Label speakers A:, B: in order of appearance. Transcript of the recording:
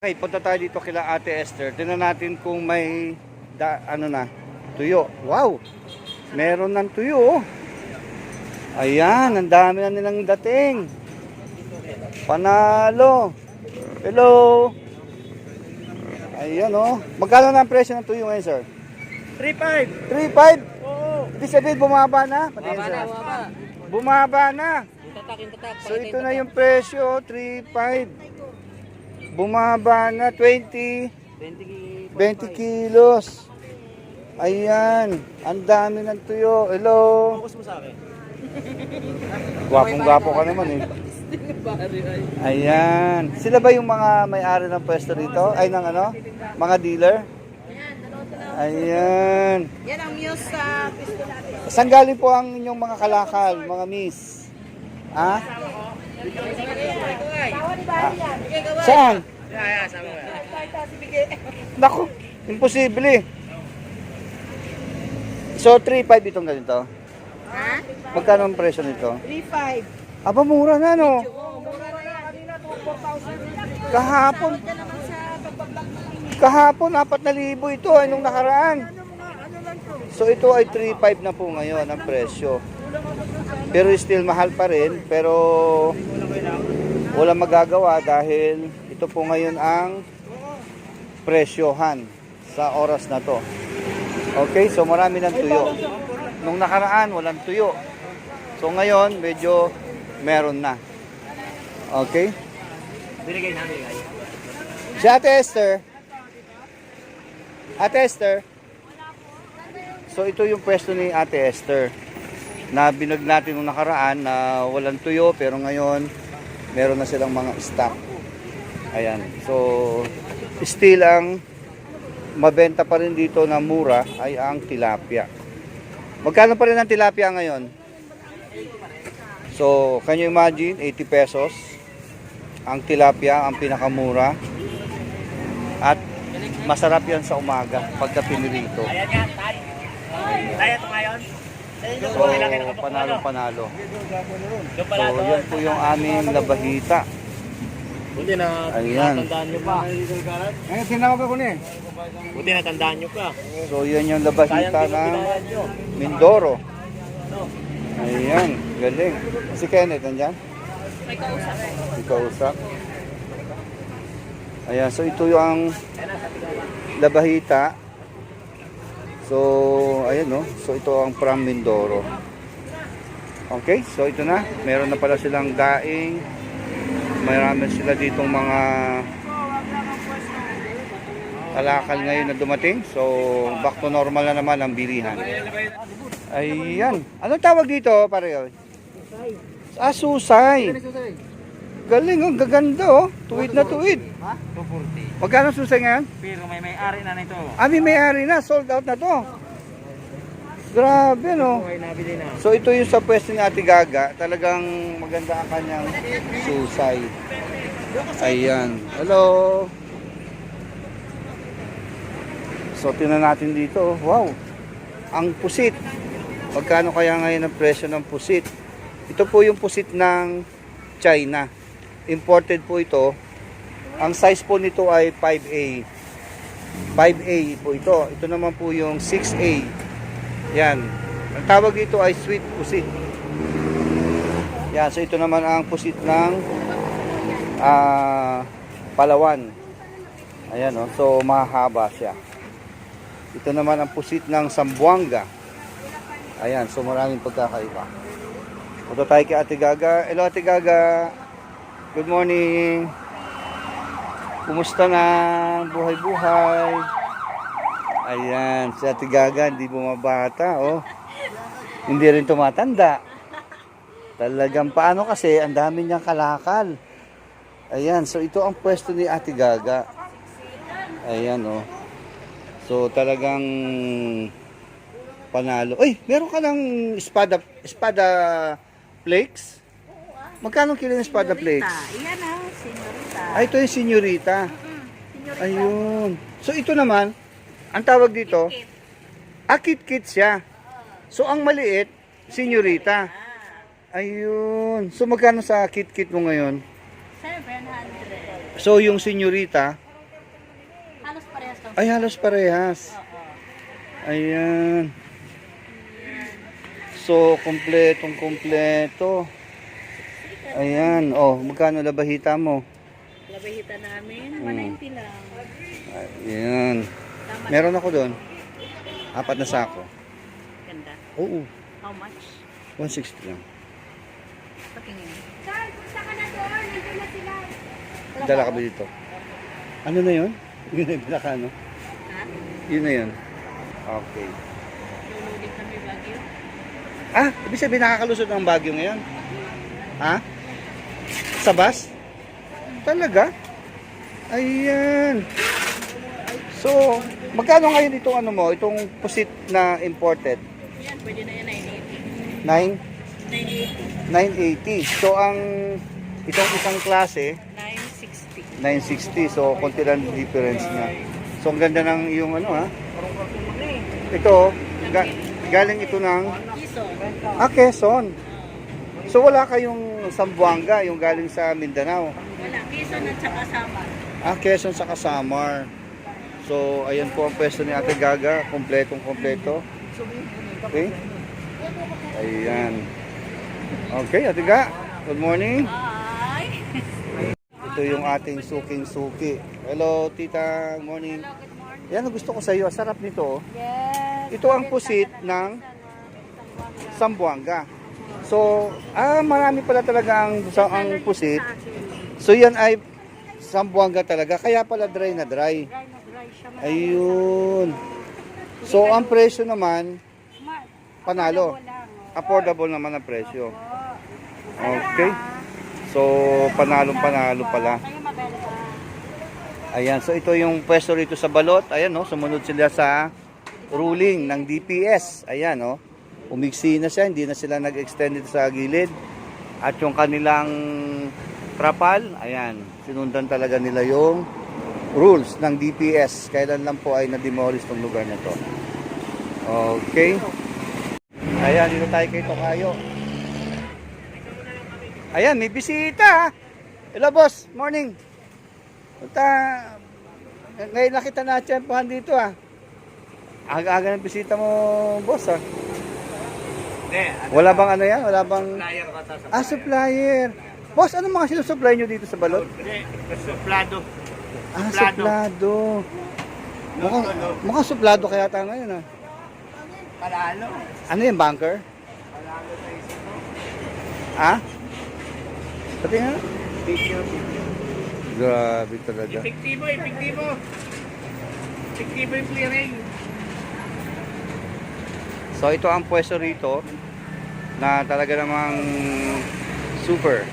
A: Okay, punta tayo dito kila Ate Esther. Tingnan natin kung may tuyo. Wow! Meron ng tuyo. Ayan, ang dami na nilang dating. Panalo. Hello. Ayan oh. Magkano na ang presyo ng tuyo ngayon, sir?
B: 3.5.
A: 3.5?
B: Oo.
A: Ibig sabihin bumaba na?
B: Bumaba na, bumaba.
A: Bumaba na.
B: Tatak.
A: So ito na yung presyo, 3.5. Bumaba na 20 kilos. Ayan, ang dami ng tuyo. Hello.
B: Focus mo sa akin.
A: Gwapong-gwapo ka naman eh. Ayan. Sila ba yung mga may-ari ng pwesto dito? Ay, ng ano? Mga dealer? Ayan.
C: Yan ang muse sa pisto natin.
A: Saan galing po ang inyong mga kalakal, mga miss? Ha? Saan? Naku, imposible. So, 3.5 itong ganito.
C: Ha?
A: Magkano ang presyo nito?
C: 3.5.
A: Aba, mura na, no?
C: Mura na yan. Kanina 4,000.
A: Kahapon,
C: Diyan naman sa pagbablog natin.
A: kahapon, 4,000 ito, ay nung nakaraan.
C: Ano lang to?
A: So, ito ay 3.5 na po ngayon ang presyo. Pero still mahal pa rin, pero walang magagawa dahil ito po ngayon ang presyohan sa oras na to. Okay, so marami ng tuyo. Nung nakaraan, walang tuyo. So ngayon, medyo meron na. Okay?
B: Binigay namin guys.
A: Si Ate Esther. Ate Esther. So ito yung pwesto ni Ate Esther na binag natin nung nakaraan na walang tuyo pero ngayon meron na silang mga stock. Ayan. So still ang mabenta pa rin dito na mura ay ang tilapia. Magkano pa rin ang tilapia ngayon? So, can you imagine 80 pesos ang tilapia, ang pinakamura. At masarap yan sa umaga pagka pinirito.
B: Ayan nga, tayo ito ngayon.
A: So, panalo-panalo.
B: Doon pala
A: So, yan po yung aming labahita.
B: Buti na
A: Ayan.
B: natandaan nyo pa.
A: Ngayon, tinawag ako niya.
B: Buti natandaan nyo pa.
A: So, yan yung labahita
B: Sayang
A: ng
B: pinayad nyo.
A: Mindoro. Ayan, galing. Si Kenneth, nandyan?
C: May kausap.
A: May kausap. Ayan, so ito yung labahita. So, ayan no. So, ito ang from Mindoro. Okay, so ito na. Meron na pala silang daing. Mayroon sila ditong mga kalakal ngayon na dumating. So, back to normal na naman ang bilihan. Ayan. Anong tawag dito, pare? Susay. Galing, ang gaganda oh. Tuwid na tuwid.
B: Ha? 240.
A: Magkano susay ngayon?
B: Pero may-ari na nito.
A: May-ari na. Sold out na to. Grabe no.
B: Okay, nabili na.
A: So ito yung sa pwesto ni Ate Gaga. Talagang maganda ang kanyang susay. Ayan. Hello. So tingnan natin dito. Wow. Ang pusit. Magkano kaya ngayon ang presyo ng pusit? Ito po yung pusit ng China. Imported po ito. Ang size po nito ay 5A. 5A po ito. Ito naman po yung 6A. Yan. Ang tawag dito ay sweet pusit. Yan. So ito naman ang pusit ng Palawan. Ayan o. So mahaba siya. Ito naman ang pusit ng Zamboanga. Ayan. So maraming pagkakaiba. Punta tayo kay Ate Gaga. Hello Ate Gaga. Good morning. Kumusta na buhay-buhay? Ayan, si Ate Gaga hindi bumabata, oh. Hindi rin tumatanda. Talagang paano kasi, ang dami niyang kalakal. Ayan, so ito ang pwesto ni Ate Gaga. Ayan, oh. So talagang panalo. Uy, meron ka ng espada flakes? Magkano kilo ng espada flakes?
C: Iyan ang senyorita.
A: Ay, ito yung senyorita. Ayun. So ito naman, ang tawag dito, kit-kit siya. So ang maliit, senyorita. Ayun. So magkano sa kit-kit mo ngayon?
C: 700.
A: So yung senyorita, Ay, halos parehas. Ayan. So, kompleto. Ayan. Oh, magkano labahita mo?
C: Labahita namin, 190 lang.
A: Ayan.
C: Tama.
A: Meron ako doon. 4 na sako.
C: Ganda.
A: Oo.
C: How much?
A: 160 lang.
C: Patingin.
A: Dala ka ba dito? Ano na yun? Yun na yung dala ka, no?
C: Ha?
A: Yun na yun. Okay.
C: Luludin kami Baguio.
A: Ah, ibig sabihin nakakalusot ng Baguio ngayon? Ha? Sa bus? Talaga? Ayan. So, magkano ngayon itong ano mo, itong pusit na imported?
C: Yan, pwede na yan,
A: 9?
C: 980.
A: 980. So, ang itong isang klase,
C: 960.
A: 960. So, konti lang difference niya. So, ang ganda ng yung ano ha. Ito, galing ito ng
C: Iso.
A: Quezon. So, wala kayong Zamboanga, yung galing sa Mindanao.
C: Wala, Quezon at saka Samar.
A: Quezon sa Samar. So, ayan po ang pwesto ni Ate Gaga. Kompletong-kompleto. Okay? Ayan. Okay, Ate Gaga. Good morning.
C: Hi!
A: Ito yung ating suking-suki. Hello, tita. Good morning. Yan ang gusto ko sa iyo. Sarap nito.
C: Yes.
A: Ito ang pusit ng Zamboanga. So, marami pala talaga ang pusit. So, yan ay Zamboanga talaga. Kaya pala dry na dry. Ayun. So, ang presyo naman, panalo. Affordable naman ang presyo. Okay. So, panalo pala. Ayan, so ito yung pwesto rito sa Balot. Ayan, no, sumunod sila sa ruling ng DPS. Ayan, no. Umiksi na siya, hindi na sila nag-extend dito sa gilid. At yung kanilang trapal, ayan, sinundan talaga nila yung rules ng DPS. Kailan lang po ay na-demolish tong lugar na to. Okay. Ayan, dito tayo kay Tokayo. Ayan, may bisita. Hello, boss. Morning. Punta. Ngayon nakita na tiyempohan dito, Aga-aga ng bisita mo, boss, Wala bang ano yan? Wala bang...
B: Supplier ka ta sa
A: supplier. Boss, ano mga sinusupply nyo dito sa Balot?
B: Suplado.
A: Suplado. Mukhang suplado kaya tayo ngayon,
B: Palalo.
A: Ano yung bunker?
B: Palalo sa isip.
A: Pati nga.
B: Picture.
A: Grabe talaga.
B: Epektibo. Epektibo yung clearing.
A: So ito ang pwesto rito na talaga namang super.